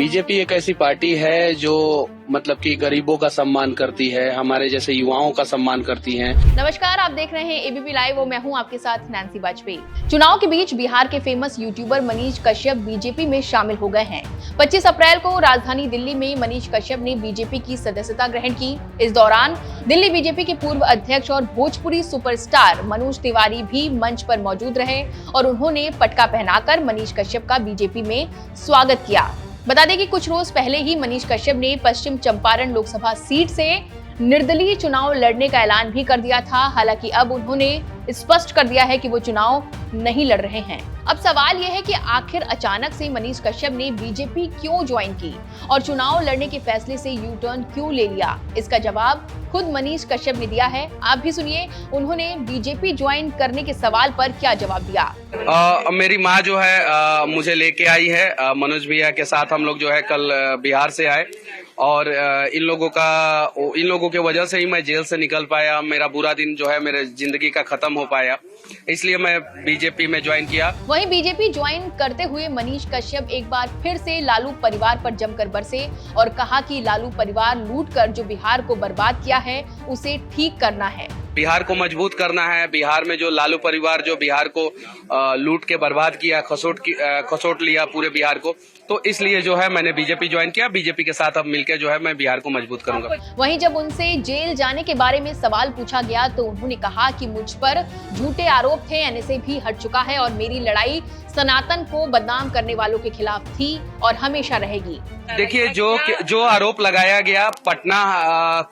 BJP एक ऐसी party है जो मतलब कि गरीबों का सम्मान करती है, हमारे जैसे युवाओं का सम्मान करती है। नमस्कार, आप देख रहे हैं एबीपी लाइव और मैं हूं आपके साथ नैन्सी वाजपेयी। चुनाव के बीच बिहार के famous YouTuber Manish Kashyap BJP में शामिल हो गए हैं। 25 अप्रैल को राजधानी दिल्ली में मनीष कश्यप ने बीजेपी की सदस्यता ग्रहण की। इस दौरान दिल्ली बीजेपी के पूर्व अध्यक्ष और भोजपुरी सुपरस्टार मनोज तिवारी भी मंच पर मौजूद रहे और उन्होंने पटका पहनाकर मनीष कश्यप का बीजेपी में स्वागत किया। बता दें कि कुछ रोज पहले ही मनीष कश्यप ने पश्चिम चंपारण लोकसभा सीट से निर्दलीय चुनाव लड़ने का ऐलान भी कर दिया था। हालांकि अब उन्होंने स्पष्ट कर दिया है कि वो चुनाव नहीं लड़ रहे हैं। अब सवाल यह है कि आखिर अचानक से मनीष कश्यप ने बीजेपी क्यों ज्वाइन की और चुनाव लड़ने के फैसले से यू टर्न क्यों ले लिया। इसका जवाब खुद मनीष कश्यप ने दिया है। आप भी सुनिए उन्होंने बीजेपी ज्वाइन करने के सवाल पर क्या जवाब दिया। मेरी माँ जो है मुझे लेके आई है। मनोज भैया के साथ हम लोग जो है कल बिहार से आए और इन लोगों के वजह से ही मैं जेल से निकल पाया। मेरा बुरा दिन जो है मेरे जिंदगी का खत्म हो पाया, इसलिए मैं बीजेपी में ज्वाइन किया। वहीं बीजेपी ज्वाइन करते हुए मनीष कश्यप एक बार फिर से लालू परिवार पर जमकर बरसे और कहा कि लालू परिवार लूटकर जो बिहार को बर्बाद किया है उसे ठीक करना है, बिहार को मजबूत करना है। बिहार में जो लालू परिवार जो बिहार को लूट के बर्बाद किया, खसोट लिया पूरे बिहार को, तो इसलिए जो है मैंने बीजेपी ज्वाइन किया। बीजेपी के साथ अब मिलकर जो है मैं बिहार को मजबूत करूंगा। वहीं जब उनसे जेल जाने के बारे में सवाल पूछा गया तो उन्होंने कहा कि मुझ पर झूठे आरोप थे, एनएसए भी हट चुका है और मेरी लड़ाई सनातन को बदनाम करने वालों के खिलाफ थी और हमेशा रहेगी। देखिए, जो आरोप लगाया गया पटना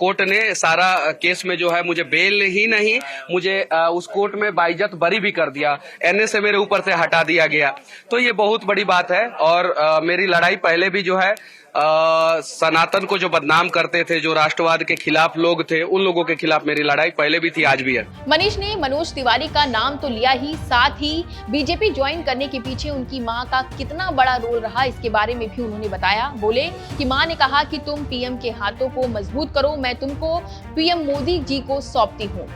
कोर्ट ने सारा केस में जो है मुझे बेल ही नहीं, मुझे उस कोर्ट में बाइज्जत बरी भी कर दिया। एनएसए मेरे ऊपर से हटा दिया गया, तो ये बहुत बड़ी बात है। और मेरी लड़ाई पहले भी जो है सनातन को जो बदनाम करते थे, जो राष्ट्रवाद के खिलाफ लोग थे, उन लोगों के खिलाफ मेरी लड़ाई पहले भी थी, आज भी है। मनीष ने मनोज तिवारी का नाम तो लिया ही, साथ ही बीजेपी ज्वाइन करने के पीछे उनकी मां का कितना बड़ा रोल रहा इसके बारे में भी उन्होंने बताया। बोले कि मां ने कहा कि तुम पीएम के हाथों को मजबूत करो, मैं तुमको पीएम मोदी जी को सौंपती हूँ।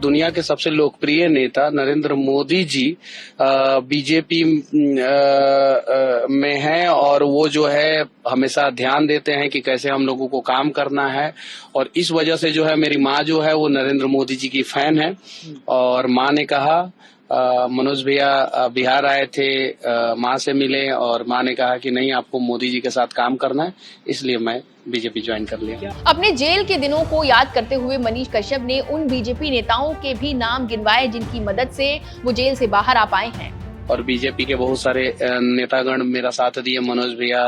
दुनिया के सबसे लोकप्रिय नेता नरेंद्र मोदी जी बीजेपी में हैं और वो जो है हमेशा ध्यान देते हैं कि कैसे हम लोगों को काम करना है। और इस वजह से जो है मेरी माँ जो है वो नरेंद्र मोदी जी की फैन है और माँ ने कहा, मनोज भैया बिहार आए थे, माँ से मिले और माँ ने कहा कि नहीं, आपको मोदी जी के साथ काम करना है, इसलिए मैं बीजेपी ज्वाइन कर लिया। अपने जेल के दिनों को याद करते हुए मनीष कश्यप ने उन बीजेपी नेताओं के भी नाम गिनवाए जिनकी मदद से वो जेल से बाहर आ पाए हैं। और बीजेपी के बहुत सारे नेतागण मेरा साथ दिए, मनोज भैया,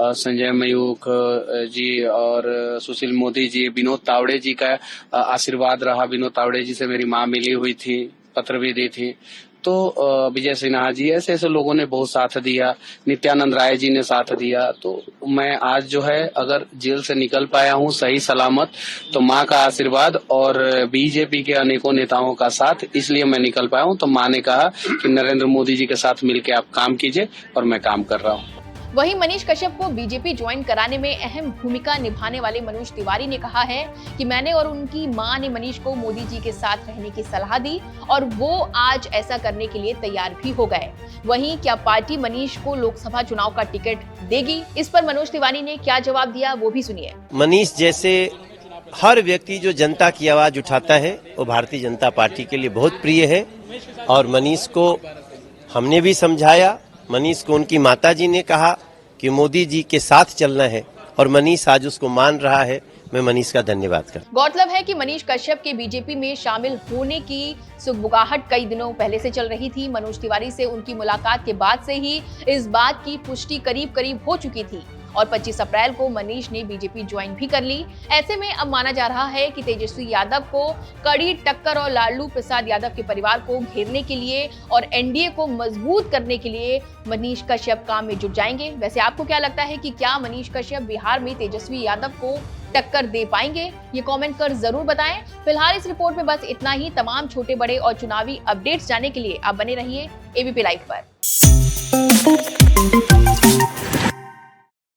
संजय मयूख जी और सुशील मोदी जी, विनोद तावड़े जी का आशीर्वाद रहा। विनोद तावड़े जी से मेरी माँ मिली हुई थी, पत्र भी दी थी। तो विजय सिन्हा जी, ऐसे ऐसे लोगों ने बहुत साथ दिया। नित्यानंद राय जी ने साथ दिया। तो मैं आज जो है अगर जेल से निकल पाया हूँ सही सलामत, तो माँ का आशीर्वाद और बीजेपी के अनेकों नेताओं का साथ, इसलिए मैं निकल पाया हूँ। तो माँ ने कहा कि नरेंद्र मोदी जी के साथ मिलकर आप काम कीजिए और मैं काम कर रहा हूँ। वहीं मनीष कश्यप को बीजेपी ज्वाइन कराने में अहम भूमिका निभाने वाले मनोज तिवारी ने कहा है कि मैंने और उनकी मां ने मनीष को मोदी जी के साथ रहने की सलाह दी और वो आज ऐसा करने के लिए तैयार भी हो गए। वहीं क्या पार्टी मनीष को लोकसभा चुनाव का टिकट देगी, इस पर मनोज तिवारी ने क्या जवाब दिया वो भी सुनिए। मनीष जैसे हर व्यक्ति जो जनता की आवाज उठाता है वो भारतीय जनता पार्टी के लिए बहुत प्रिय है और मनीष को हमने भी समझाया। मनीष को उनकी माताजी ने कहा कि मोदी जी के साथ चलना है और मनीष आज उसको मान रहा है। मैं मनीष का धन्यवाद करता हूं। गौरतलब है कि मनीष कश्यप के बीजेपी में शामिल होने की सुगबुगाहट कई दिनों पहले से चल रही थी। मनोज तिवारी से उनकी मुलाकात के बाद से ही इस बात की पुष्टि करीब करीब हो चुकी थी और 25 अप्रैल को मनीष ने बीजेपी ज्वाइन भी कर ली। ऐसे में अब माना जा रहा है कि तेजस्वी यादव को कड़ी टक्कर और लालू प्रसाद यादव के परिवार को घेरने के लिए और एनडीए को मजबूत करने के लिए मनीष कश्यप काम में जुट जाएंगे। वैसे आपको क्या लगता है कि क्या मनीष कश्यप बिहार में तेजस्वी यादव को टक्कर दे पाएंगे? ये कमेंट कर जरूर बताएं। फिलहाल इस रिपोर्ट में बस इतना ही। तमाम छोटे बड़े और चुनावी अपडेट्स जानने के लिए आप बने रहिए एबीपी लाइव पर।